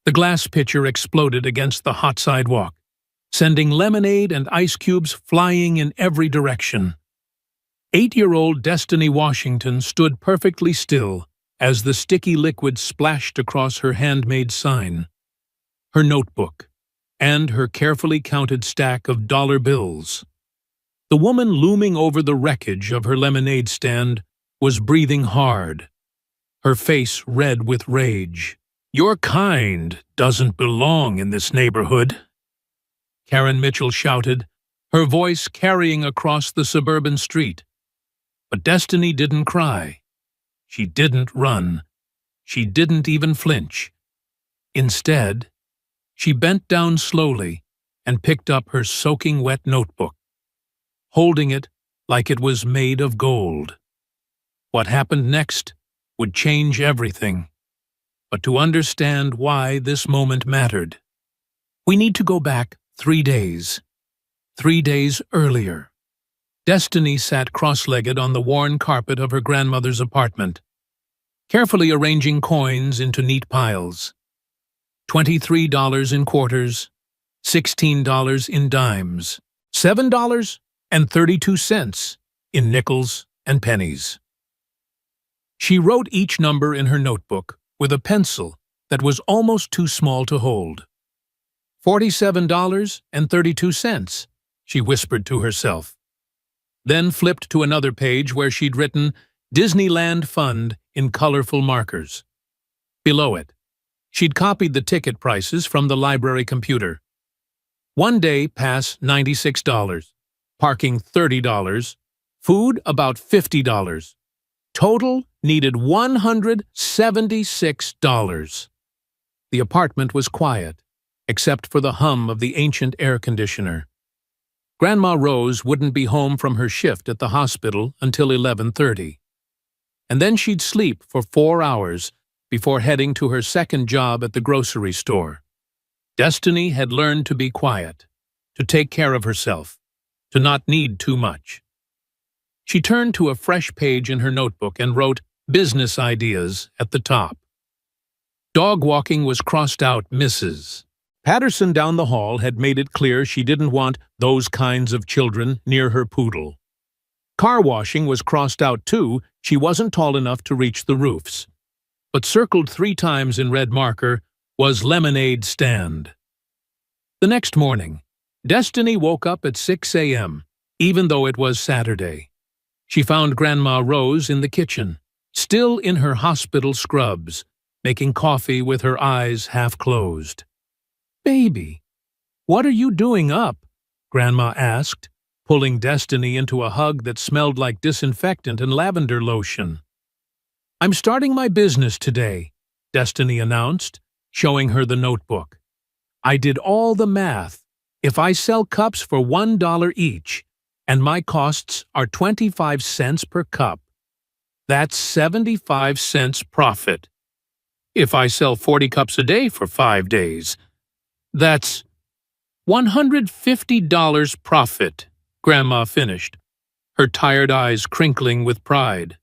The glass pitcher exploded against the hot sidewalk, sending lemonade and ice cubes flying in every direction. 8-year-old Destiny Washington stood perfectly still as the sticky liquid splashed across her handmade sign, her notebook, and her carefully counted stack of dollar bills. The woman looming over the wreckage of her lemonade stand was breathing hard, her face red with rage. "Your kind doesn't belong in this neighborhood," Karen Mitchell shouted, her voice carrying across the suburban street. But Destiny didn't cry. She didn't run. She didn't even flinch. Instead, she bent down slowly and picked up her soaking wet notebook, holding it like it was made of gold. What happened next would change everything. But to understand why this moment mattered, we need to go back 3 days. 3 days earlier. Destiny sat cross-legged on the worn carpet of her grandmother's apartment, carefully arranging coins into neat piles. $23 in quarters, $16 in dimes, $7.32 in nickels and pennies. She wrote each number in her notebook with a pencil that was almost too small to hold. $47.32, she whispered to herself. Then flipped to another page where she'd written Disneyland Fund in colorful markers. Below it, she'd copied the ticket prices from the library computer. One day pass $96, parking $30, food about $50. Total needed $176. The apartment was quiet, except for the hum of the ancient air conditioner. Grandma Rose wouldn't be home from her shift at the hospital until 11:30. And then she'd sleep for 4 hours before heading to her second job at the grocery store. Destiny had learned to be quiet, to take care of herself, to not need too much. She turned to a fresh page in her notebook and wrote business ideas at the top. Dog walking was crossed out Mrs. Patterson down the hall had made it clear she didn't want those kinds of children near her poodle. Car washing was crossed out too, she wasn't tall enough to reach the roofs. But circled 3 times in red marker was lemonade stand. The next morning, Destiny woke up at 6 a.m., even though it was Saturday. She found Grandma Rose in the kitchen, still in her hospital scrubs, making coffee with her eyes half closed. "Baby, what are you doing up?" Grandma asked, pulling Destiny into a hug that smelled like disinfectant and lavender lotion. "I'm starting my business today," Destiny announced, showing her the notebook. "I did all the math. If I sell cups for $1 each, and my costs are 25 cents per cup, that's 75 cents profit. If I sell 40 cups a day for 5 days, that's $150 profit," Grandma finished, her tired eyes crinkling with pride.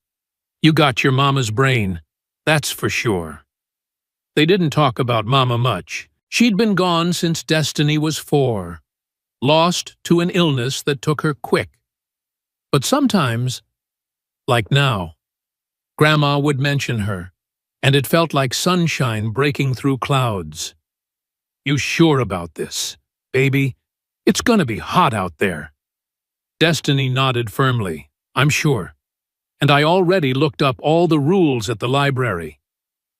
"You got your mama's brain, that's for sure." They didn't talk about Mama much. She'd been gone since Destiny was 4, lost to an illness that took her quick. But sometimes, like now, Grandma would mention her, and it felt like sunshine breaking through clouds. "You sure about this, baby? It's gonna be hot out there." Destiny nodded firmly. "I'm sure. And I already looked up all the rules at the library.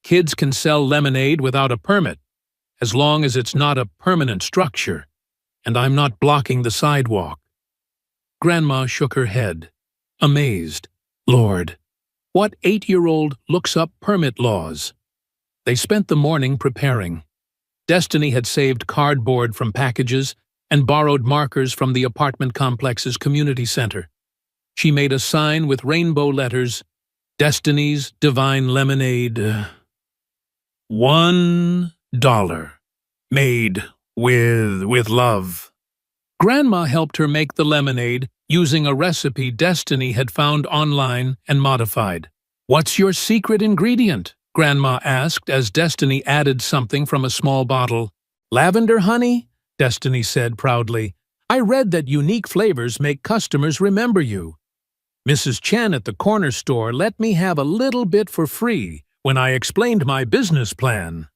Kids can sell lemonade without a permit, as long as it's not a permanent structure, and I'm not blocking the sidewalk." Grandma shook her head, amazed. Lord, what 8-year-old looks up permit laws? They spent the morning preparing. Destiny had saved cardboard from packages and borrowed markers from the apartment complex's community center. She made a sign with rainbow letters, Destiny's Divine Lemonade. $1. Made with love. Grandma helped her make the lemonade using a recipe Destiny had found online and modified. "What's your secret ingredient?" Grandma asked as Destiny added something from a small bottle. Lavender honey? Destiny said proudly. I read that unique flavors make customers remember you. Mrs. Chen at the corner store let me have a little bit for free when I explained my business plan.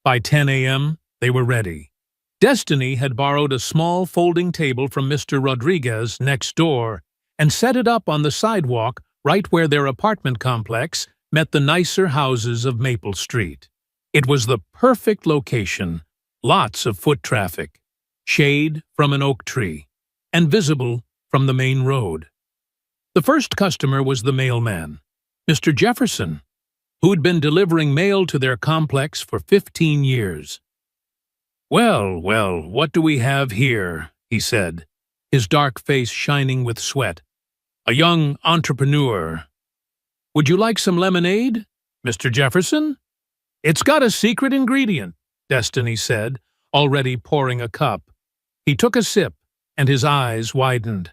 By 10 a.m., they were ready. Destiny had borrowed a small folding table from Mr. Rodriguez next door and set it up on the sidewalk right where their apartment complex met the nicer houses of Maple Street. It was the perfect location, lots of foot traffic, shade from an oak tree, and visible from the main road. The first customer was the mailman, Mr. Jefferson, who had been delivering mail to their complex for 15 years. Well, what do we have here? He said, his dark face shining with sweat. A young entrepreneur. Would you like some lemonade, Mr. Jefferson? It's got a secret ingredient, Destiny said, already pouring a cup. He took a sip, and his eyes widened.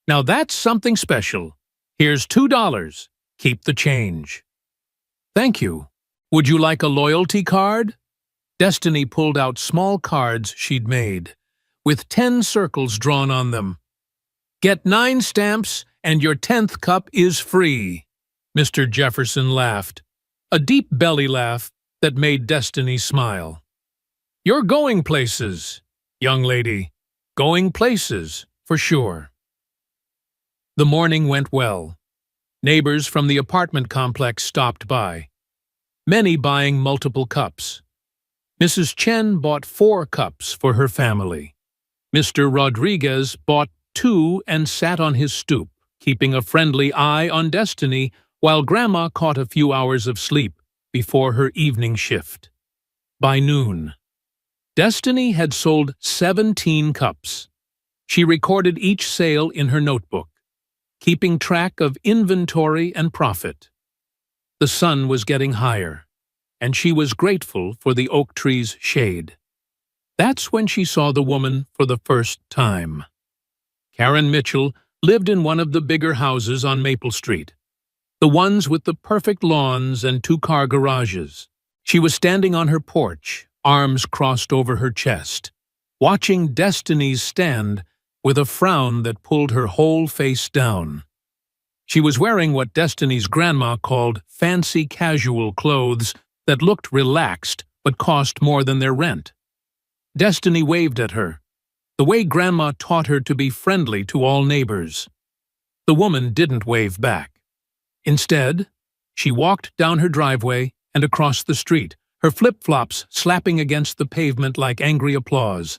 Now that's something special. Here's $2. Keep the change. Thank you. Would you like a loyalty card? Destiny pulled out small cards she'd made, with 10 circles drawn on them. Get 9 stamps, and your 10th cup is free. Mr. Jefferson laughed, a deep belly laugh that made Destiny smile. You're going places, young lady. Going places, for sure. The morning went well. Neighbors from the apartment complex stopped by, many buying multiple cups. Mrs. Chen bought 4 cups for her family. Mr. Rodriguez bought 2 and sat on his stoop, keeping a friendly eye on Destiny while Grandma caught a few hours of sleep before her evening shift. By noon, Destiny had sold 17 cups. She recorded each sale in her notebook, keeping track of inventory and profit. The sun was getting higher, and she was grateful for the oak tree's shade. That's when she saw the woman for the first time. Karen Mitchell lived in one of the bigger houses on Maple Street, the ones with the perfect lawns and 2-car garages. She was standing on her porch, arms crossed over her chest, watching Destiny's stand with a frown that pulled her whole face down. She was wearing what Destiny's grandma called fancy casual clothes that looked relaxed but cost more than their rent. Destiny waved at her, the way Grandma taught her to be friendly to all neighbors. The woman didn't wave back. Instead, she walked down her driveway and across the street, her flip-flops slapping against the pavement like angry applause.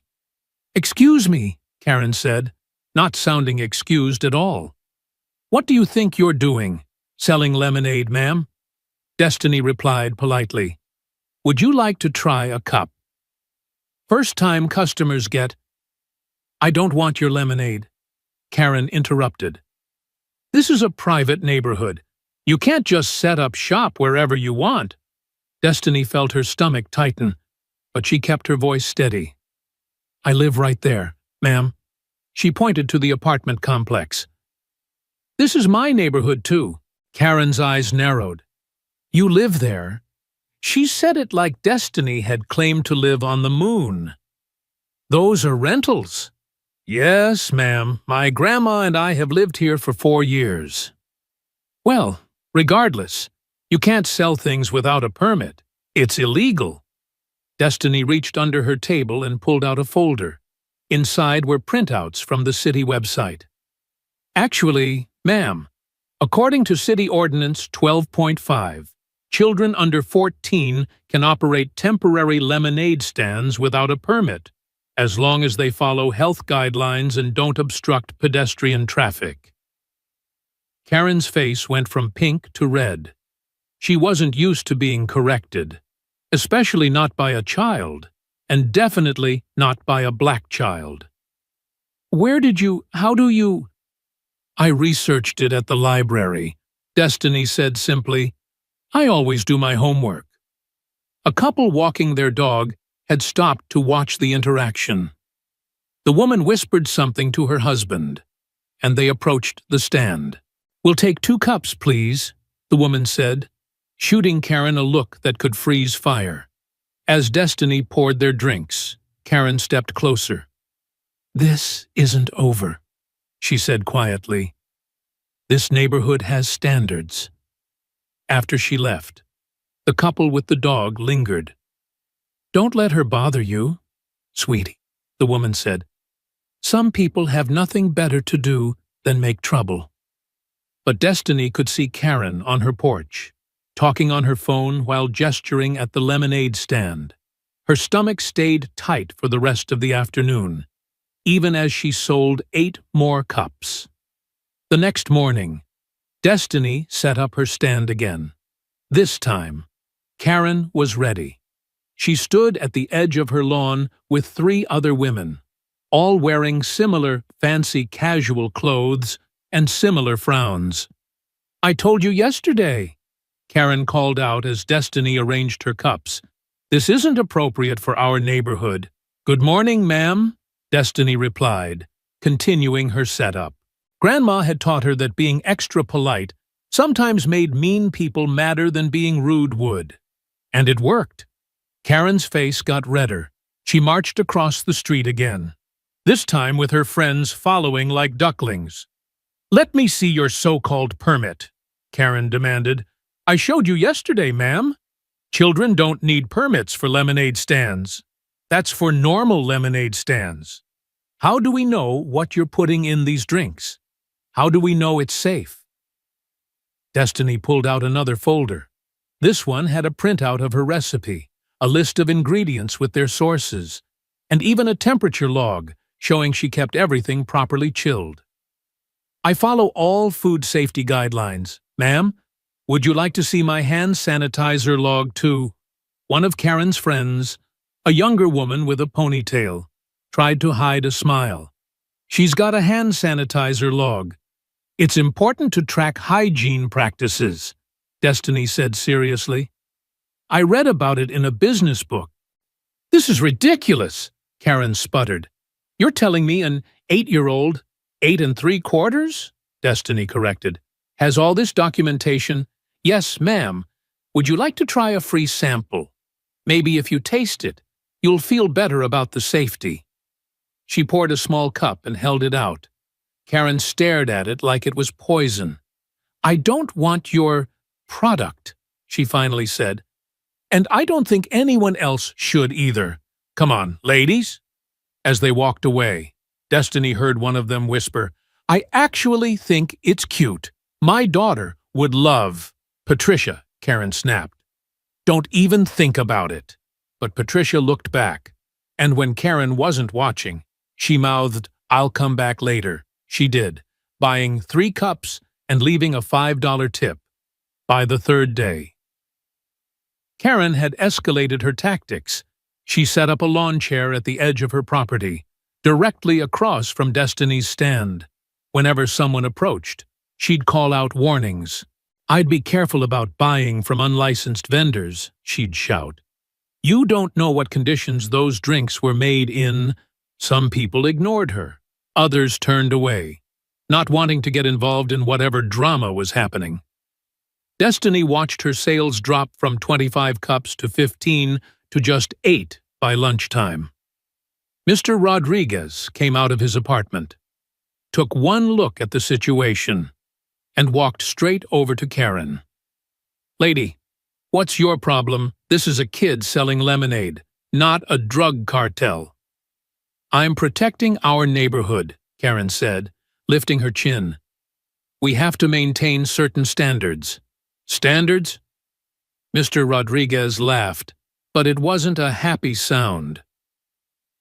"Excuse me," Karen said, not sounding excused at all. "What do you think you're doing? Selling lemonade, ma'am?" Destiny replied politely. "Would you like to try a cup?" First-time customers get, "I don't want your lemonade," Karen interrupted. "This is a private neighborhood. You can't just set up shop wherever you want." Destiny felt her stomach tighten, but she kept her voice steady. "I live right there, ma'am." She pointed to the apartment complex. "This is my neighborhood, too." Karen's eyes narrowed. "You live there?" She said it like Destiny had claimed to live on the moon. "Those are rentals." "Yes, ma'am. My grandma and I have lived here for 4 years." "Well, regardless, you can't sell things without a permit. It's illegal." Destiny reached under her table and pulled out a folder. Inside were printouts from the city website. "Actually, ma'am, according to City Ordinance 12.5, children under 14 can operate temporary lemonade stands without a permit, as long as they follow health guidelines and don't obstruct pedestrian traffic." Karen's face went from pink to red. She wasn't used to being corrected, especially not by a child, and definitely not by a black child. How do you? "I researched it at the library," Destiny said simply. "I always do my homework." A couple walking their dog had stopped to watch the interaction. The woman whispered something to her husband, and they approached the stand. "We'll take 2 cups, please," the woman said. shooting Karen a look that could freeze fire. As Destiny poured their drinks, Karen stepped closer. "This isn't over," she said quietly. "This neighborhood has standards." After she left, the couple with the dog lingered. "Don't let her bother you, sweetie," the woman said. "Some people have nothing better to do than make trouble." But Destiny could see Karen on her porch, talking on her phone while gesturing at the lemonade stand. Her stomach stayed tight for the rest of the afternoon, even as she sold 8 more cups. The next morning, Destiny set up her stand again. This time, Karen was ready. She stood at the edge of her lawn with 3 other women, all wearing similar fancy casual clothes and similar frowns. "I told you yesterday," Karen called out as Destiny arranged her cups. "This isn't appropriate for our neighborhood." "Good morning, ma'am," Destiny replied, continuing her setup. Grandma had taught her that being extra polite sometimes made mean people madder than being rude would. And it worked. Karen's face got redder. She marched across the street again, this time with her friends following like ducklings. "Let me see your so-called permit," Karen demanded. "I showed you yesterday, ma'am. Children don't need permits for lemonade stands. That's for normal lemonade stands. How do we know what you're putting in these drinks? How do we know it's safe?" Destiny pulled out another folder. This one had a printout of her recipe, a list of ingredients with their sources, and even a temperature log showing she kept everything properly chilled. "I follow all food safety guidelines. Ma'am, would you like to see my hand sanitizer log too?" One of Karen's friends, a younger woman with a ponytail, tried to hide a smile. "She's got a hand sanitizer log. It's important to track hygiene practices," Destiny said seriously. "I read about it in a business book." "This is ridiculous," Karen sputtered. "You're telling me an 8-year-old, 8 3/4, Destiny corrected, has all this documentation?" "Yes, ma'am. Would you like to try a free sample? Maybe if you taste it, you'll feel better about the safety." She poured a small cup and held it out. Karen stared at it like it was poison. "I don't want your product," she finally said. "And I don't think anyone else should either. Come on, ladies." As they walked away, Destiny heard one of them whisper, "I actually think it's cute. My daughter would love." "Patricia," Karen snapped. "Don't even think about it." But Patricia looked back, and when Karen wasn't watching, she mouthed, "I'll come back later." She did, buying 3 cups and leaving a $5 tip. By the 3rd day, Karen had escalated her tactics. She set up a lawn chair at the edge of her property, directly across from Destiny's stand. Whenever someone approached, she'd call out warnings. "I'd be careful about buying from unlicensed vendors," she'd shout. "You don't know what conditions those drinks were made in." Some people ignored her. Others turned away, not wanting to get involved in whatever drama was happening. Destiny watched her sales drop from 25 cups to 15 to just 8 by lunchtime. Mr. Rodriguez came out of his apartment, took one look at the situation, and walked straight over to Karen. "Lady, what's your problem? This is a kid selling lemonade, not a drug cartel." "I'm protecting our neighborhood," Karen said, lifting her chin. "We have to maintain certain standards." "Standards?" Mr. Rodriguez laughed, but it wasn't a happy sound.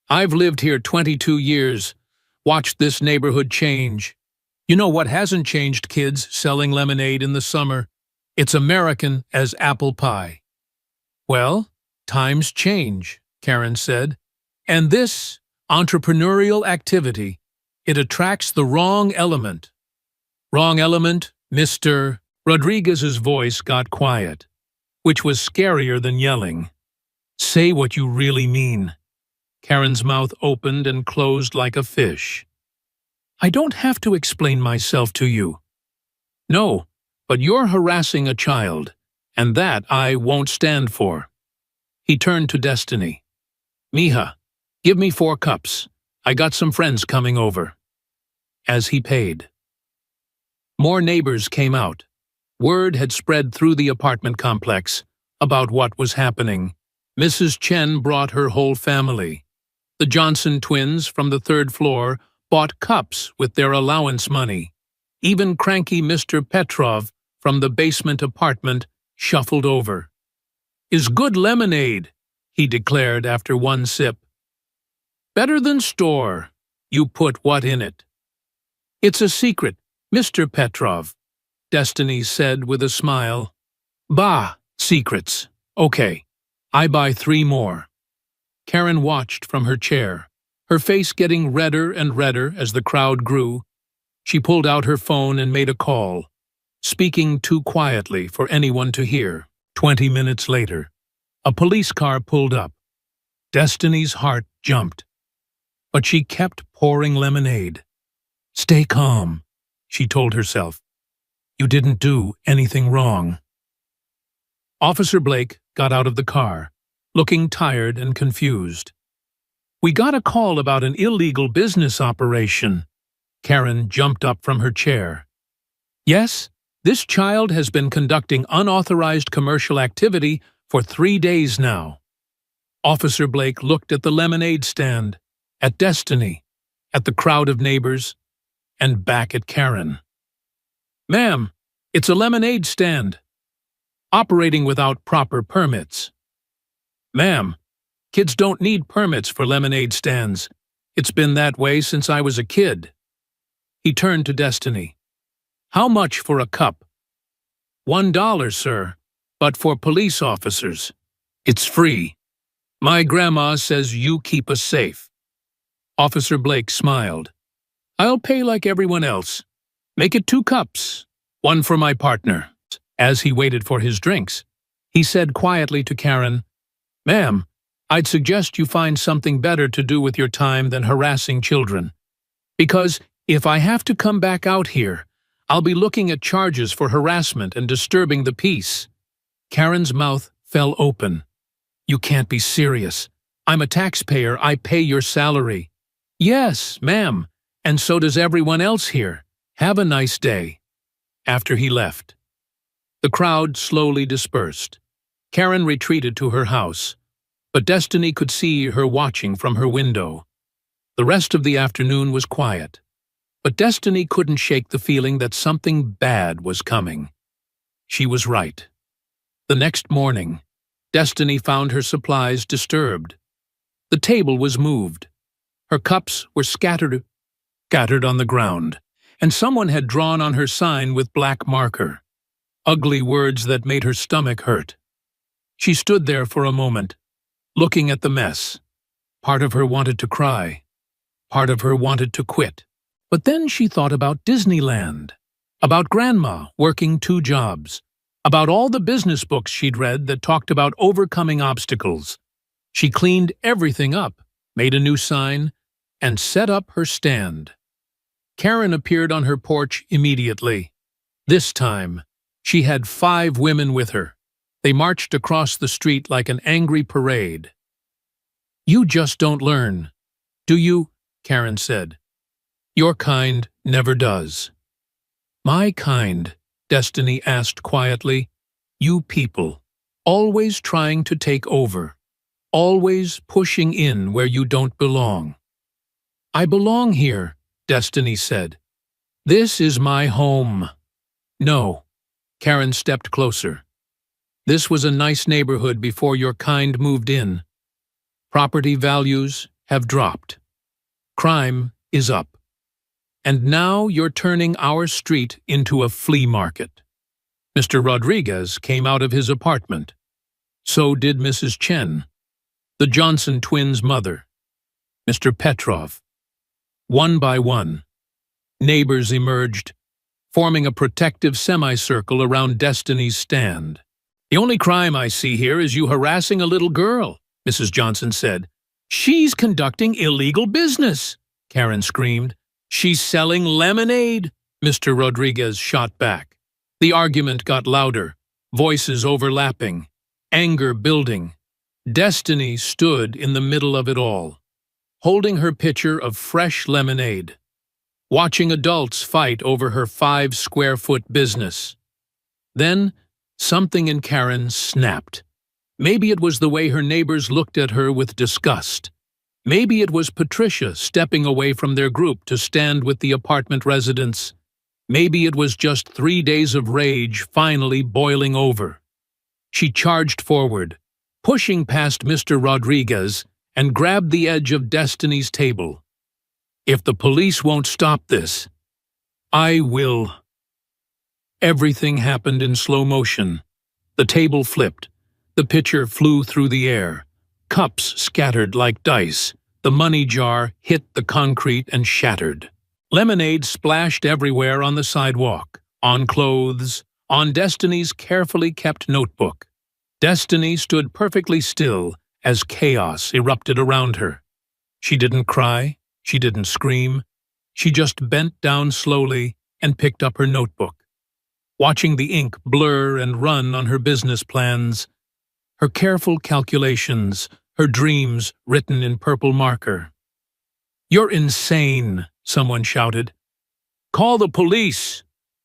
"I've lived here 22 years, watched this neighborhood change. You know what hasn't changed, kids selling lemonade in the summer? It's American as apple pie." "Well, times change," Karen said. "And this entrepreneurial activity, it attracts the wrong element." "Wrong element, Mr. Rodriguez's voice got quiet, which was scarier than yelling. "Say what you really mean." Karen's mouth opened and closed like a fish. "I don't have to explain myself to you." "No, but you're harassing a child. and that I won't stand for." He turned to Destiny. "Mija, give me 4 cups. I got some friends coming over." As he paid. More neighbors came out. Word had spread through the apartment complex about what was happening. Mrs. Chen brought her whole family. The Johnson twins from the 3rd floor bought cups with their allowance money. Even cranky Mr. Petrov from the basement apartment shuffled over. "Is good lemonade," he declared after one sip. "Better than store. You put what in it?" "It's a secret, Mr. Petrov," Destiny said with a smile. "Bah, secrets. Okay, I buy 3 more." Karen watched from her chair, her face getting redder and redder as the crowd grew. She pulled out her phone and made a call, speaking too quietly for anyone to hear. 20 minutes later, a police car pulled up. Destiny's heart jumped, but she kept pouring lemonade. "Stay calm," she told herself. "You didn't do anything wrong." Officer Blake got out of the car, looking tired and confused. "We got a call about an illegal business operation." Karen jumped up from her chair. "Yes, this child has been conducting unauthorized commercial activity for 3 days now." Officer Blake looked at the lemonade stand, at Destiny, at the crowd of neighbors, and back at Karen. "Ma'am, it's a lemonade stand. Operating without proper permits." "Ma'am, kids don't need permits for lemonade stands. It's been that way since I was a kid." He turned to Destiny. "How much for a cup?" $1, sir, but for police officers. It's free. My grandma says you keep us safe." Officer Blake smiled. "I'll pay like everyone else. Make it 2 cups, 1 for my partner." As he waited for his drinks, he said quietly to Karen, "Ma'am, I'd suggest you find something better to do with your time than harassing children. Because if I have to come back out here, I'll be looking at charges for harassment and disturbing the peace." Karen's mouth fell open. "You can't be serious. I'm a taxpayer. I pay your salary." "Yes, ma'am, and so does everyone else here. Have a nice day." After he left, the crowd slowly dispersed. Karen retreated to her house, but Destiny could see her watching from her window. The rest of the afternoon was quiet, but Destiny couldn't shake the feeling that something bad was coming. She was right. The next morning, Destiny found her supplies disturbed. The table was moved. Her cups were scattered on the ground, and someone had drawn on her sign with black marker. Ugly words that made her stomach hurt. She stood there for a moment, looking at the mess. Part of her wanted to cry. Part of her wanted to quit. But then she thought about Disneyland, about Grandma working 2 jobs, about all the business books she'd read that talked about overcoming obstacles. She cleaned everything up, made a new sign, and set up her stand. Karen appeared on her porch immediately. This time, she had 5 women with her. They marched across the street like an angry parade. "You just don't learn, do you?" Karen said. "Your kind never does." "My kind?" Destiny asked quietly. "You people, always trying to take over, always pushing in where you don't belong." "I belong here," Destiny said. "This is my home." "No." Karen stepped closer. "This was a nice neighborhood before your kind moved in. Property values have dropped. Crime is up. And now you're turning our street into a flea market." Mr. Rodriguez came out of his apartment. So did Mrs. Chen, the Johnson twins' mother, Mr. Petrov. One by one, neighbors emerged, forming a protective semicircle around Destiny's stand. "The only crime I see here is you harassing a little girl," Mrs. Johnson said. "She's conducting illegal business," Karen screamed. "She's selling lemonade," Mr. Rodriguez shot back. The argument got louder, voices overlapping, anger building. Destiny stood in the middle of it all, holding her pitcher of fresh lemonade, watching adults fight over her 5-square-foot business. Then, something in Karen snapped. Maybe it was the way her neighbors looked at her with disgust. Maybe it was Patricia stepping away from their group to stand with the apartment residents. Maybe it was just 3 days of rage finally boiling over. She charged forward, pushing past Mr. Rodriguez, and grabbed the edge of Destiny's table. If the police won't stop this, I will. Everything happened in slow motion. The table flipped. The pitcher flew through the air. Cups scattered like dice. The money jar hit the concrete and shattered. Lemonade splashed everywhere on the sidewalk, on clothes, on Destiny's carefully kept notebook. Destiny stood perfectly still as chaos erupted around her. She didn't cry. She didn't scream. She just bent down slowly and picked up her notebook, watching the ink blur and run on her business plans, her careful calculations, her dreams written in purple marker. "You're insane," someone shouted. "Call the police,"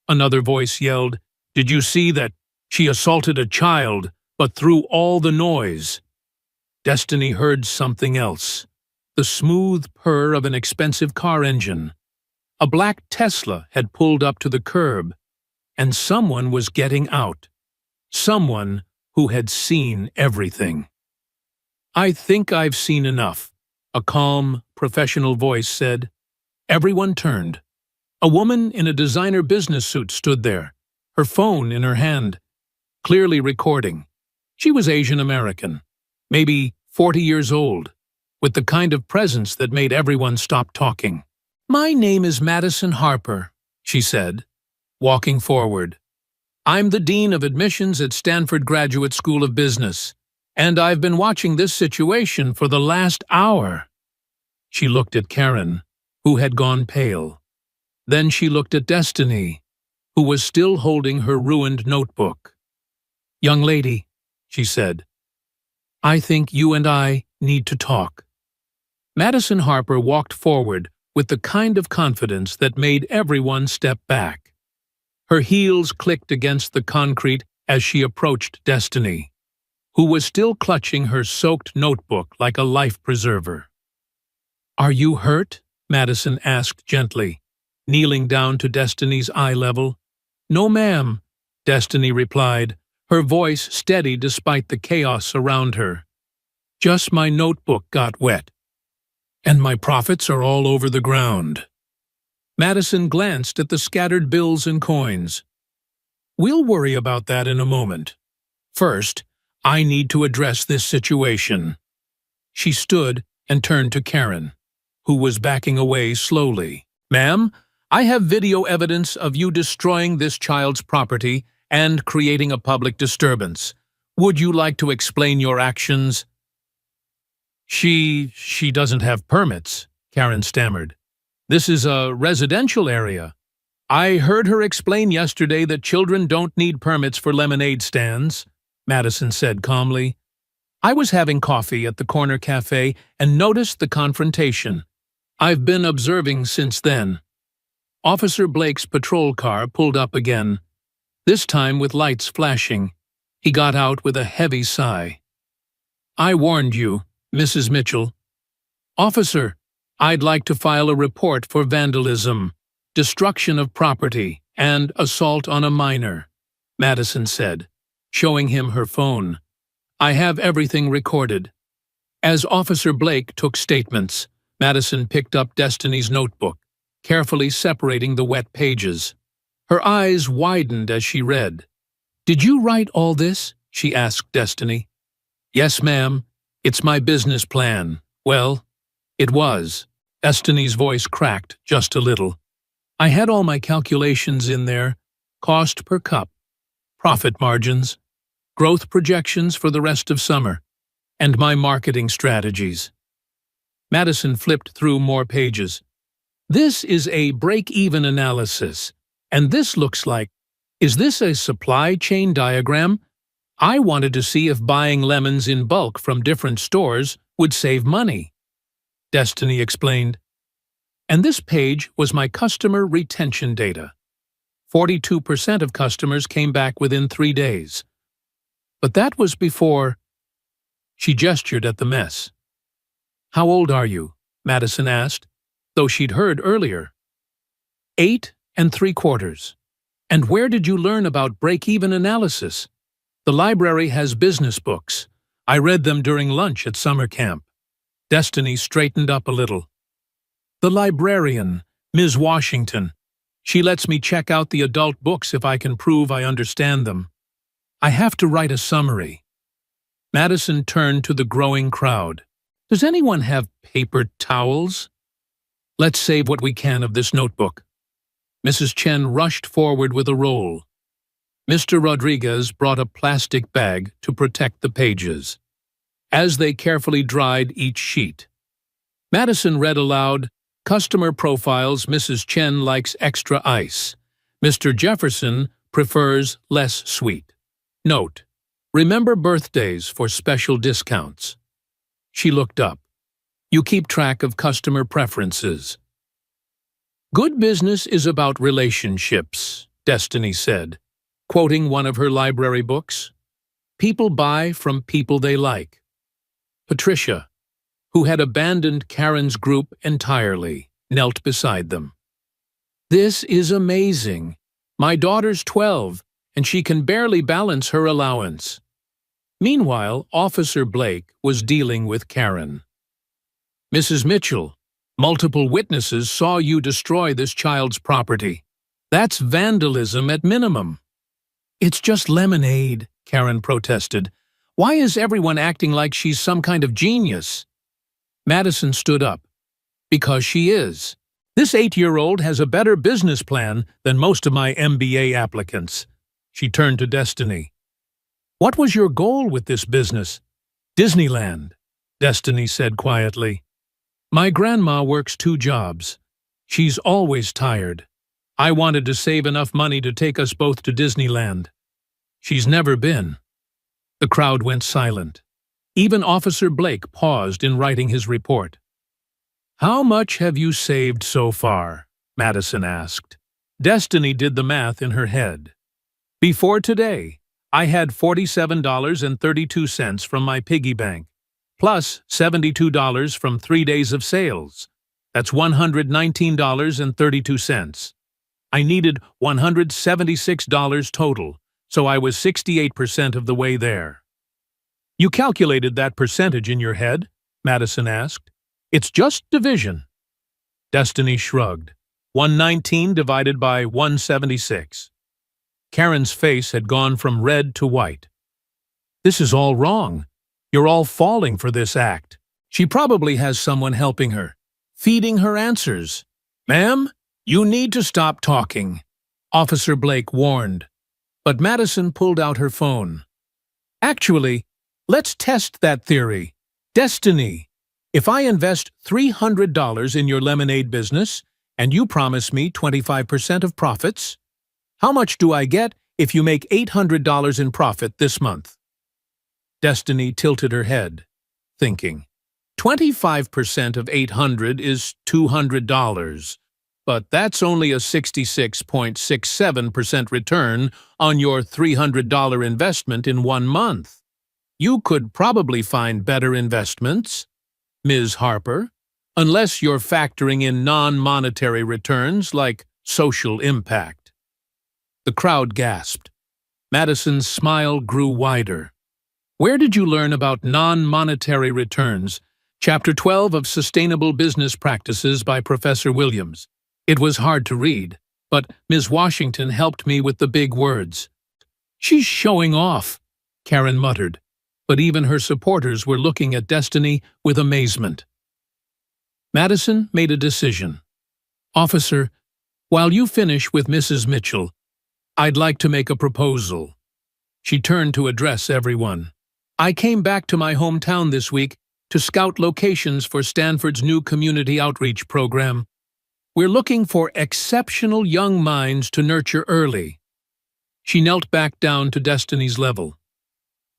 another voice yelled. "Did you see that? She assaulted a child, but through all the noise." Destiny heard something else. The smooth purr of an expensive car engine. A black Tesla had pulled up to the curb, and someone was getting out. Someone who had seen everything. "I think I've seen enough," a calm, professional voice said. Everyone turned. A woman in a designer business suit stood there, her phone in her hand, clearly recording. She was Asian American, maybe 40 years old, with the kind of presence that made everyone stop talking. "My name is Madison Harper," she said, walking forward. "I'm the Dean of Admissions at Stanford Graduate School of Business, and I've been watching this situation for the last hour." She looked at Karen, who had gone pale. Then she looked at Destiny, who was still holding her ruined notebook. "Young lady," she said, "I think you and I need to talk." Madison Harper walked forward with the kind of confidence that made everyone step back. Her heels clicked against the concrete as she approached Destiny, who was still clutching her soaked notebook like a life preserver. "Are you hurt?" Madison asked gently, kneeling down to Destiny's eye level. "No, ma'am," Destiny replied, her voice steady despite the chaos around her. "Just my notebook got wet, and my profits are all over the ground." Madison glanced at the scattered bills and coins. "We'll worry about that in a moment. First, I need to address this situation." She stood and turned to Karen, who was backing away slowly. "Ma'am, I have video evidence of you destroying this child's property and creating a public disturbance. Would you like to explain your actions?" She doesn't have permits," Karen stammered. "This is a residential area. I heard her explain yesterday that children don't need permits for lemonade stands," Madison said calmly. "I was having coffee at the corner cafe and noticed the confrontation. I've been observing since then." Officer Blake's patrol car pulled up again, this time with lights flashing. He got out with a heavy sigh. "I warned you, Mrs. Mitchell." "Officer, I'd like to file a report for vandalism, destruction of property, and assault on a minor," Madison said, showing him her phone. "I have everything recorded." As Officer Blake took statements, Madison picked up Destiny's notebook, carefully separating the wet pages. Her eyes widened as she read. "Did you write all this?" she asked Destiny. "Yes, ma'am. It's my business plan." "Well, it was." Destiny's voice cracked just a little. "I had all my calculations in there, cost per cup, profit margins, growth projections for the rest of summer, and my marketing strategies." Madison flipped through more pages. "This is a break-even analysis, and this looks like..." Is this a supply chain diagram? I wanted to see if buying lemons in bulk from different stores would save money. Destiny explained. And this page was my customer retention data. 42% of customers came back within 3 days. But that was before. She gestured at the mess. How old are you? Madison asked, though she'd heard earlier. 8 3/4. And where did you learn about break-even analysis? The library has business books. I read them during lunch at summer camp. Destiny straightened up a little. The librarian, Ms. Washington. She lets me check out the adult books if I can prove I understand them. I have to write a summary. Madison turned to the growing crowd. Does anyone have paper towels? Let's save what we can of this notebook. Mrs. Chen rushed forward with a roll. Mr. Rodriguez brought a plastic bag to protect the pages. As they carefully dried each sheet, Madison read aloud, Customer profiles, Mrs. Chen likes extra ice. Mr. Jefferson prefers less sweet. Note: remember birthdays for special discounts. She looked up. You keep track of customer preferences. Good business is about relationships, Destiny said, quoting one of her library books. People buy from people they like. Patricia, who had abandoned Karen's group entirely, knelt beside them. This is amazing. My daughter's 12, and she can barely balance her allowance. Meanwhile, Officer Blake was dealing with Karen. Mrs. Mitchell, multiple witnesses saw you destroy this child's property. That's vandalism at minimum. It's just lemonade, Karen protested. Why is everyone acting like she's some kind of genius? Madison stood up. Because she is. This 8-year-old has a better business plan than most of my MBA applicants. She turned to Destiny. What was your goal with this business? Disneyland, Destiny said quietly. My grandma works 2 jobs. She's always tired. I wanted to save enough money to take us both to Disneyland. She's never been. The crowd went silent. Even Officer Blake paused in writing his report. How much have you saved so far? Madison asked. Destiny did the math in her head. Before today, I had $47.32 from my piggy bank, plus $72 from 3 days of sales. That's $119.32. I needed $176 total, so I was 68% of the way there. You calculated that percentage in your head? Madison asked. It's just division. Destiny shrugged. 119 divided by 176. Karen's face had gone from red to white. This is all wrong. You're all falling for this act. She probably has someone helping her, feeding her answers. Ma'am, you need to stop talking, Officer Blake warned. But Madison pulled out her phone. Actually, let's test that theory. Destiny, if I invest $300 in your lemonade business and you promise me 25% of profits, how much do I get if you make $800 in profit this month? Destiny tilted her head, thinking. 25% of $800 is $200, but that's only a 66.67% return on your $300 investment in 1 month. You could probably find better investments, Ms. Harper, unless you're factoring in non-monetary returns like social impact. The crowd gasped. Madison's smile grew wider. Where did you learn about non-monetary returns? Chapter 12 of Sustainable Business Practices by Professor Williams. It was hard to read, but Ms. Washington helped me with the big words. She's showing off, Karen muttered, but even her supporters were looking at Destiny with amazement. Madison made a decision. Officer, while you finish with Mrs. Mitchell, I'd like to make a proposal. She turned to address everyone. I came back to my hometown this week to scout locations for Stanford's new community outreach program. We're looking for exceptional young minds to nurture early. She knelt back down to Destiny's level.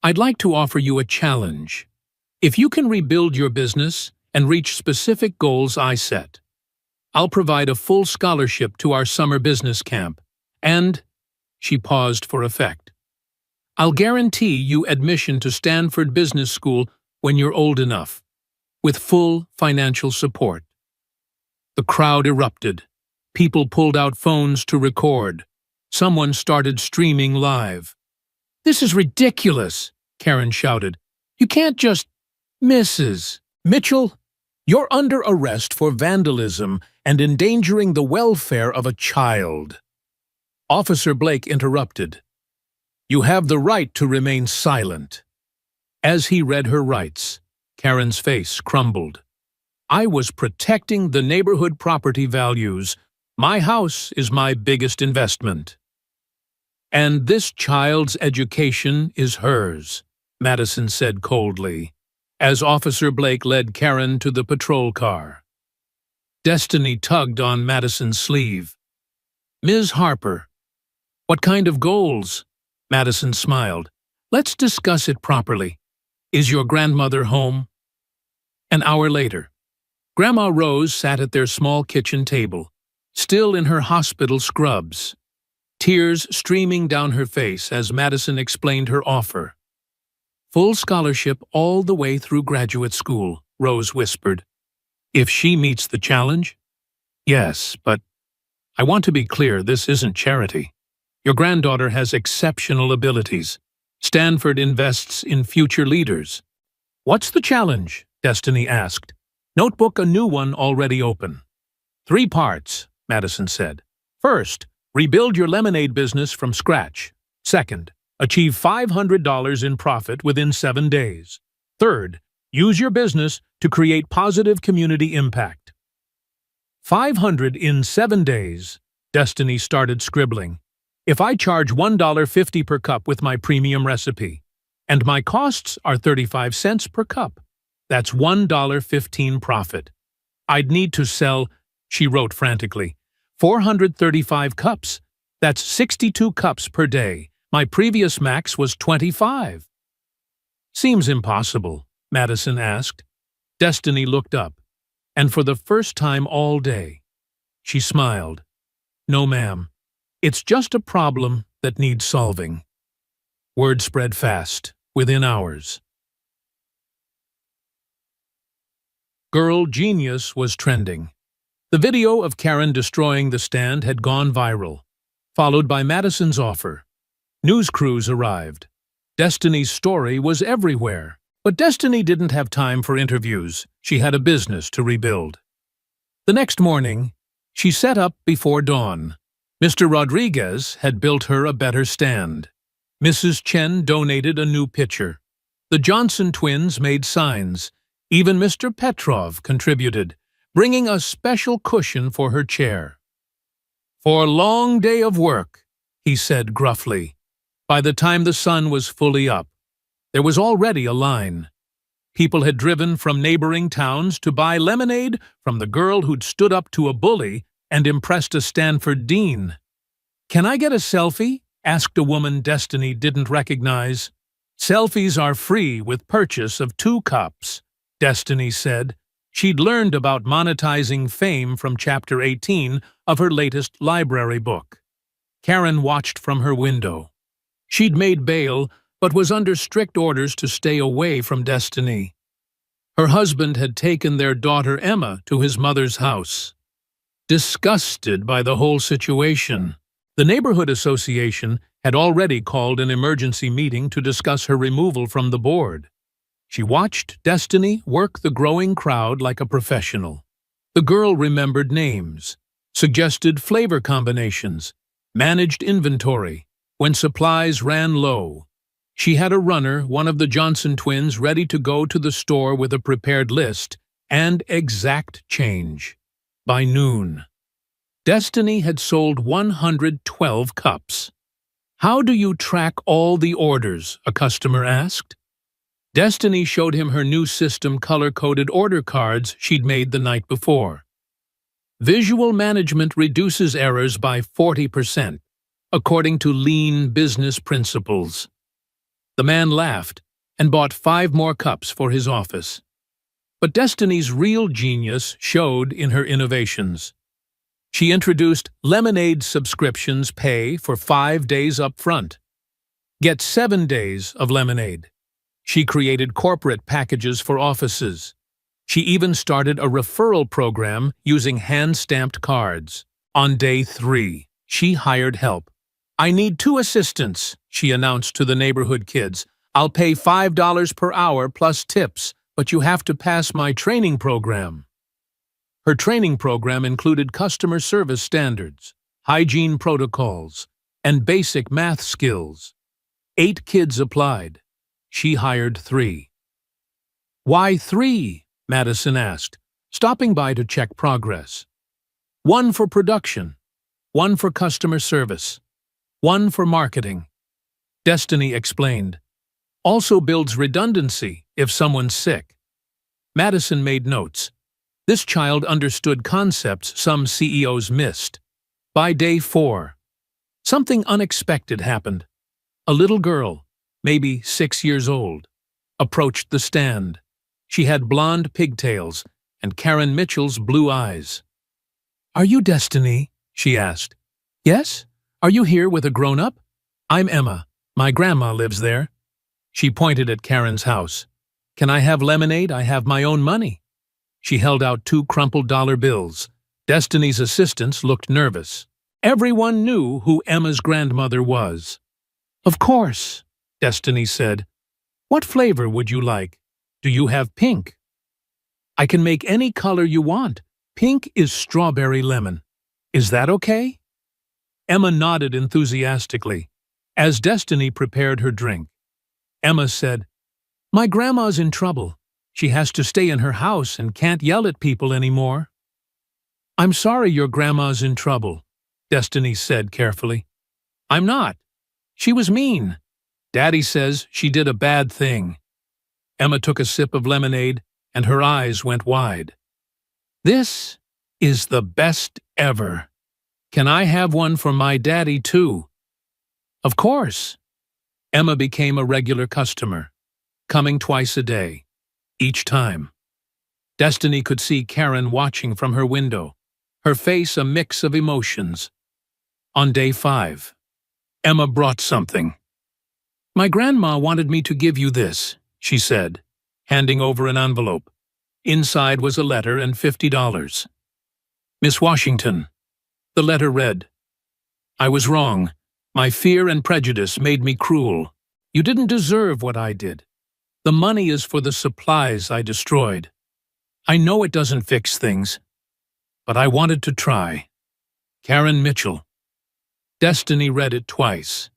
"I'd like to offer you a challenge. If you can rebuild your business and reach specific goals I set, I'll provide a full scholarship to our summer business camp, and," she paused for effect, "I'll guarantee you admission to Stanford Business School when you're old enough, with full financial support." The crowd erupted. People pulled out phones to record. Someone started streaming live. "This is ridiculous," Karen shouted. "You can't just—" "Mrs. Mitchell, you're under arrest for vandalism and endangering the welfare of a child." Officer Blake interrupted. "You have the right to remain silent." As he read her rights, Karen's face crumbled. "I was protecting the neighborhood property values. My house is my biggest investment." "And this child's education is hers," Madison said coldly, as Officer Blake led Karen to the patrol car. Destiny tugged on Madison's sleeve. "Ms. Harper, what kind of goals?" Madison smiled. "Let's discuss it properly. Is your grandmother home?" An hour later, Grandma Rose sat at their small kitchen table, still in her hospital scrubs, tears streaming down her face as Madison explained her offer. "Full scholarship all the way through graduate school," Rose whispered. "If she meets the challenge?" "Yes, but I want to be clear, this isn't charity. Your granddaughter has exceptional abilities. Stanford invests in future leaders." "What's the challenge?" Destiny asked. Notebook a new one already open. "3 parts, Madison said. "First, rebuild your lemonade business from scratch. Second, achieve $500 in profit within 7 days. Third, use your business to create positive community impact." 500 in 7 days, Destiny started scribbling. "If I charge $1.50 per cup with my premium recipe, and my costs are 35 cents per cup, that's $1.15 profit. I'd need to sell," she wrote frantically, 435 cups. That's 62 cups per day. My previous max was 25. "Seems impossible," Madison asked. Destiny looked up, and for the first time all day, she smiled. "No, ma'am. It's just a problem that needs solving." Word spread fast, within hours. Girl Genius was trending. The video of Karen destroying the stand had gone viral, followed by Madison's offer. News crews arrived. Destiny's story was everywhere. But Destiny didn't have time for interviews. She had a business to rebuild. The next morning, she sat up before dawn. Mr. Rodriguez had built her a better stand. Mrs. Chen donated a new pitcher. The Johnson twins made signs. Even Mr. Petrov contributed, bringing a special cushion for her chair. "For a long day of work," he said gruffly. By the time the sun was fully up, there was already a line. People had driven from neighboring towns to buy lemonade from the girl who'd stood up to a bully and impressed a Stanford dean. "Can I get a selfie?" asked a woman Destiny didn't recognize. "Selfies are free with purchase of 2 cups, Destiny said. She'd learned about monetizing fame from Chapter 18 of her latest library book. Karen watched from her window. She'd made bail, but was under strict orders to stay away from Destiny. Her husband had taken their daughter Emma to his mother's house. Disgusted by the whole situation, the neighborhood association had already called an emergency meeting to discuss her removal from the board. She watched Destiny work the growing crowd like a professional. The girl remembered names, suggested flavor combinations, managed inventory. When supplies ran low, she had a runner, one of the Johnson twins, ready to go to the store with a prepared list and exact change. By noon, Destiny had sold 112 cups. "How do you track all the orders?" a customer asked. Destiny showed him her new system color-coded order cards she'd made the night before. "Visual management reduces errors by 40%. according to lean business principles. The man laughed and bought 5 more cups for his office. But Destiny's real genius showed in her innovations. She introduced lemonade subscriptions pay for 5 days up front. Get 7 days of lemonade. She created corporate packages for offices. She even started a referral program using hand-stamped cards. On day 3, she hired help. "I need 2 assistants," she announced to the neighborhood kids. "I'll pay $5 per hour plus tips, but you have to pass my training program." Her training program included customer service standards, hygiene protocols, and basic math skills. 8 kids applied. She hired 3. "Why 3?" Madison asked, stopping by to check progress. "1 for production, 1 for customer service, 1 for marketing," Destiny explained. "Also builds redundancy if someone's sick." Madison made notes. This child understood concepts some CEOs missed. By day 4, something unexpected happened. A little girl, maybe 6 years old, approached the stand. She had blonde pigtails and Karen Mitchell's blue eyes. "Are you Destiny?" she asked. "Yes? Are you here with a grown-up?" "I'm Emma. My grandma lives there." She pointed at Karen's house. "Can I have lemonade? I have my own money." She held out 2 crumpled dollar bills. Destiny's assistants looked nervous. Everyone knew who Emma's grandmother was. "Of course," Destiny said. "What flavor would you like? Do you have pink?" "I can make any color you want. Pink is strawberry lemon. Is that okay?" Emma nodded enthusiastically. As Destiny prepared her drink, Emma said, "My grandma's in trouble. She has to stay in her house and can't yell at people anymore." "I'm sorry your grandma's in trouble," Destiny said carefully. "I'm not. She was mean. Daddy says she did a bad thing." Emma took a sip of lemonade, and her eyes went wide. "This is the best ever. Can I have one for my daddy, too?" "Of course." Emma became a regular customer, coming twice a day, each time. Destiny could see Karen watching from her window, her face a mix of emotions. On day 5, Emma brought something. "My grandma wanted me to give you this," she said, handing over an envelope. Inside was a letter and $50. "Miss Washington," the letter read, "I was wrong. My fear and prejudice made me cruel. You didn't deserve what I did. The money is for the supplies I destroyed. I know it doesn't fix things, but I wanted to try. Karen Mitchell." Destiny read it twice,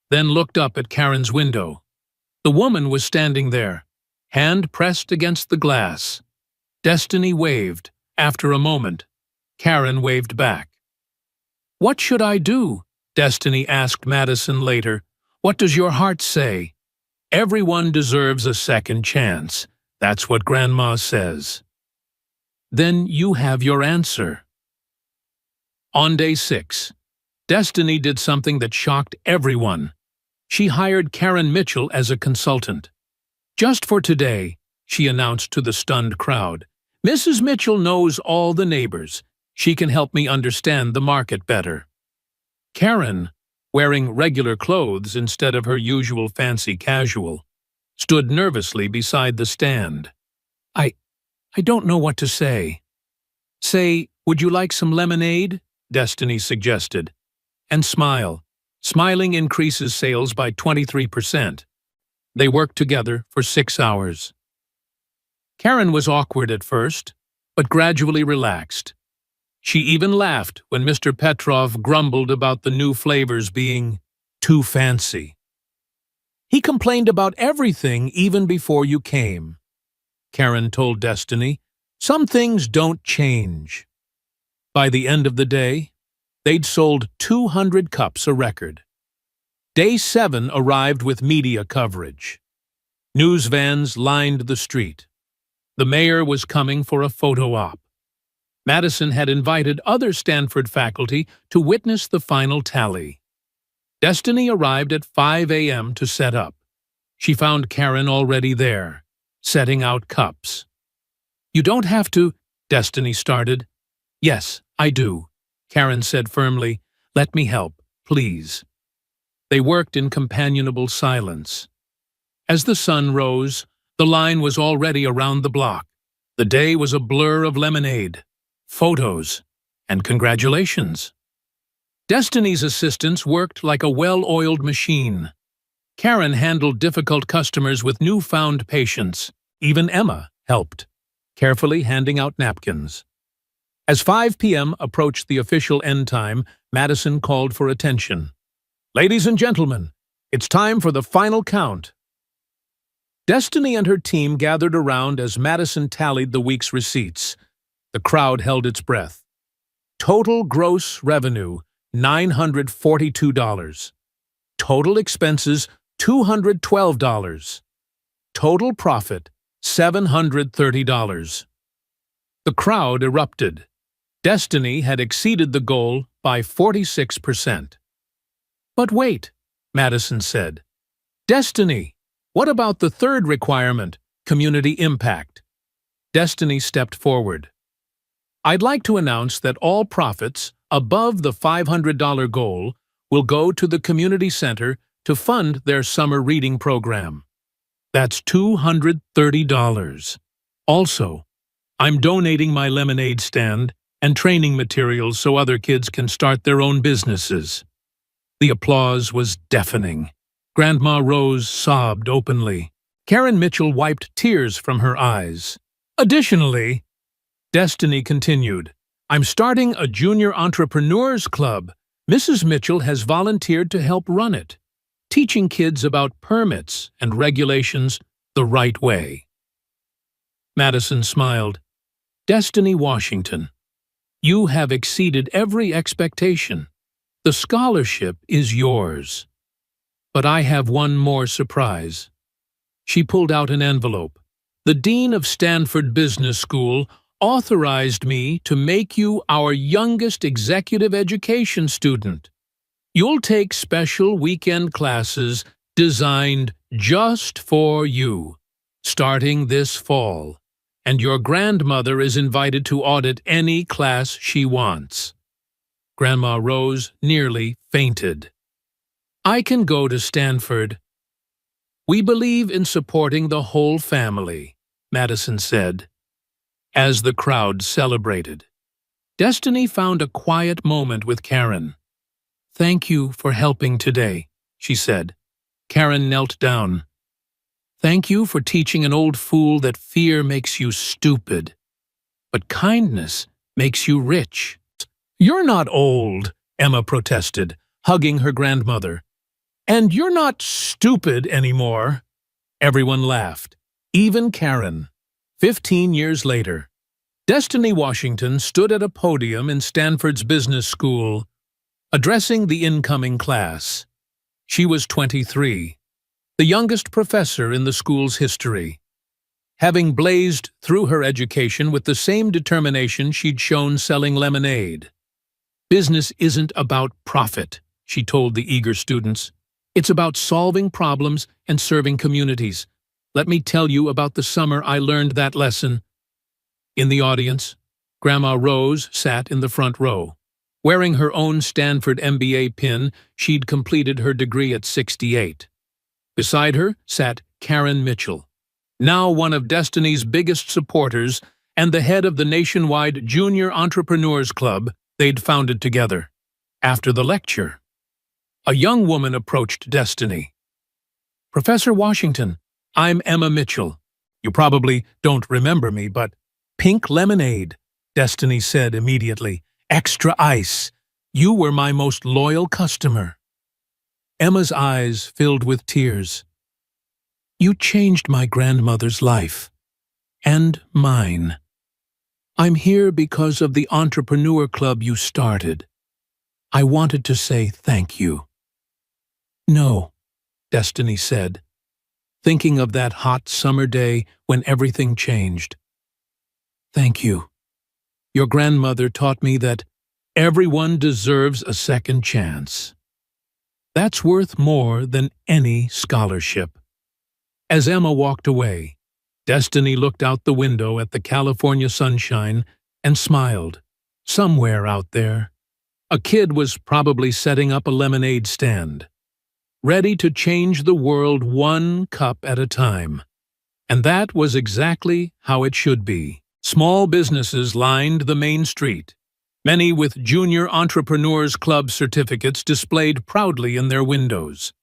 then looked up at Karen's window. The woman was standing there, hand pressed against the glass. Destiny waved. After a moment, Karen waved back. "What should I do?" Destiny asked Madison later. "What does your heart say?" "Everyone deserves a second chance. That's what Grandma says." "Then you have your answer." On day 6, Destiny did something that shocked everyone. She hired Karen Mitchell as a consultant. "Just for today," she announced to the stunned crowd, "Mrs. Mitchell knows all the neighbors. She can help me understand the market better." Karen, wearing regular clothes instead of her usual fancy casual, stood nervously beside the stand. I don't know what to say." "Say, would you like some lemonade?" Destiny suggested. "And smile. Smiling increases sales by 23%. They worked together for 6 hours. Karen was awkward at first, but gradually relaxed. She even laughed when Mr. Petrov grumbled about the new flavors being too fancy. "He complained about everything even before you came," Karen told Destiny. "Some things don't change." By the end of the day, they'd sold 200 cups, a record. Day 7 arrived with media coverage. News vans lined the street. The mayor was coming for a photo op. Madison had invited other Stanford faculty to witness the final tally. Destiny arrived at 5 a.m. to set up. She found Karen already there, setting out cups. "You don't have to," Destiny started. "Yes, I do," Karen said firmly. "Let me help, please." They worked in companionable silence. As the sun rose, the line was already around the block. The day was a blur of lemonade, photos, and congratulations. Destiny's assistants worked like a well-oiled machine. Karen handled difficult customers with newfound patience. Even Emma helped, carefully handing out napkins. As 5 p.m. approached the official end time, Madison called for attention. "Ladies and gentlemen, it's time for the final count." Destiny and her team gathered around as Madison tallied the week's receipts. The crowd held its breath. Total gross revenue, $942. Total expenses, $212. Total profit, $730. The crowd erupted. Destiny had exceeded the goal by 46%. "But wait," Madison said. "Destiny, what about the third requirement, community impact?" Destiny stepped forward. "I'd like to announce that all profits above the $500 goal will go to the community center to fund their summer reading program. That's $230. Also, I'm donating my lemonade stand and training materials so other kids can start their own businesses." The applause was deafening. Grandma Rose sobbed openly. Karen Mitchell wiped tears from her eyes. "Additionally," Destiny continued, "I'm starting a junior entrepreneurs club. Mrs. Mitchell has volunteered to help run it, teaching kids about permits and regulations the right way." Madison smiled. "Destiny Washington, you have exceeded every expectation. The scholarship is yours. But I have one more surprise." She pulled out an envelope. "The Dean of Stanford Business School authorized me to make you our youngest executive education student. You'll take special weekend classes designed just for you, starting this fall, and your grandmother is invited to audit any class she wants." Grandma Rose nearly fainted. "I can go to Stanford." "We believe in supporting the whole family," Madison said, as the crowd celebrated. Destiny found a quiet moment with Karen. "Thank you for helping today," she said. Karen knelt down. "Thank you for teaching an old fool that fear makes you stupid, but kindness makes you rich." "You're not old," Emma protested, hugging her grandmother. "And you're not stupid anymore." Everyone laughed, even Karen. 15 years later, Destiny Washington stood at a podium in Stanford's business school, addressing the incoming class. She was 23, the youngest professor in the school's history. Having blazed through her education with the same determination she'd shown selling lemonade. "Business isn't about profit," she told the eager students. "It's about solving problems and serving communities. Let me tell you about the summer I learned that lesson." In the audience, Grandma Rose sat in the front row. Wearing her own Stanford MBA pin, she'd completed her degree at 68. Beside her sat Karen Mitchell, now one of Destiny's biggest supporters and the head of the nationwide Junior Entrepreneurs Club they'd founded together. After the lecture, a young woman approached Destiny. "Professor Washington, I'm Emma Mitchell. You probably don't remember me, but—" "Pink lemonade," Destiny said immediately. "Extra ice. You were my most loyal customer." Emma's eyes filled with tears. "You changed my grandmother's life. And mine. I'm here because of the entrepreneur club you started. I wanted to say thank you." "No," Destiny said, thinking of that hot summer day when everything changed. "Thank you. Your grandmother taught me that everyone deserves a second chance." That's worth more than any scholarship. As Emma walked away, Destiny looked out the window at the California sunshine and smiled. Somewhere out there, a kid was probably setting up a lemonade stand, ready to change the world one cup at a time. And that was exactly how it should be. Small businesses lined the main street, many with Junior Entrepreneurs Club certificates displayed proudly in their windows.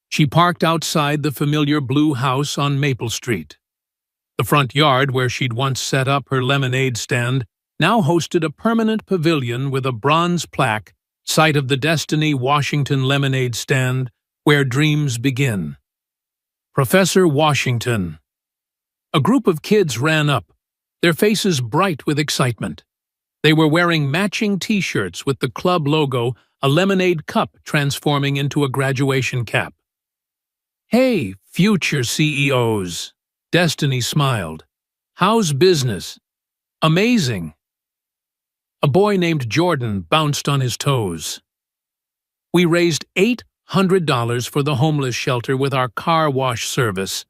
She parked outside the familiar blue house on Maple Street. The front yard where she'd once set up her lemonade stand now hosted a permanent pavilion with a bronze plaque, site of the Destiny Washington Lemonade Stand, where dreams begin. Professor Washington. A group of kids ran up, their faces bright with excitement. They were wearing matching T-shirts with the club logo, a lemonade cup transforming into a graduation cap. "Hey, future CEOs," Destiny smiled. "How's business?" "Amazing." A boy named Jordan bounced on his toes. "We raised $800 for the homeless shelter with our car wash service,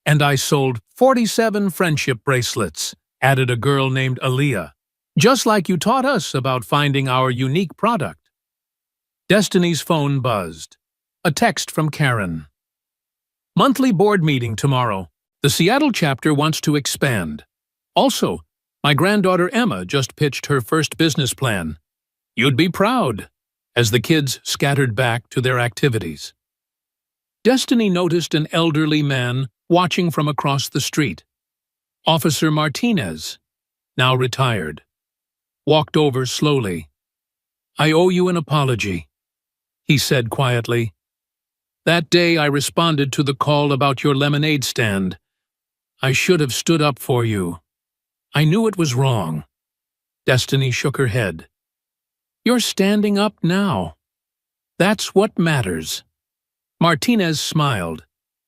and I sold 47 friendship bracelets," added a girl named Aaliyah. "Just like you taught us about finding our unique product." Destiny's phone buzzed. A text from Karen. "Monthly board meeting tomorrow. The Seattle chapter wants to expand. Also, my granddaughter Emma just pitched her first business plan. You'd be proud," as the kids scattered back to their activities. Destiny noticed an elderly man watching from across the street. Officer Martinez, now retired, walked over slowly. "I owe you an apology," he said quietly. "That day I responded to the call about your lemonade stand. I should have stood up for you. I knew it was wrong." Destiny shook her head. "You're standing up now. That's what matters." Martinez smiled.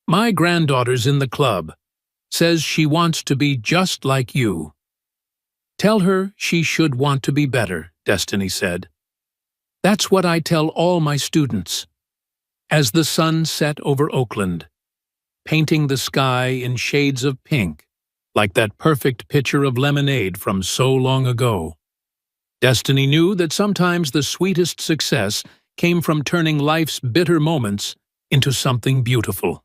"My granddaughter's in the club. Says she wants to be just like you." "Tell her she should want to be better," Destiny said. "That's what I tell all my students." As the sun set over Oakland, painting the sky in shades of pink, like that perfect picture of lemonade from so long ago, Destiny knew that sometimes the sweetest success came from turning life's bitter moments into something beautiful.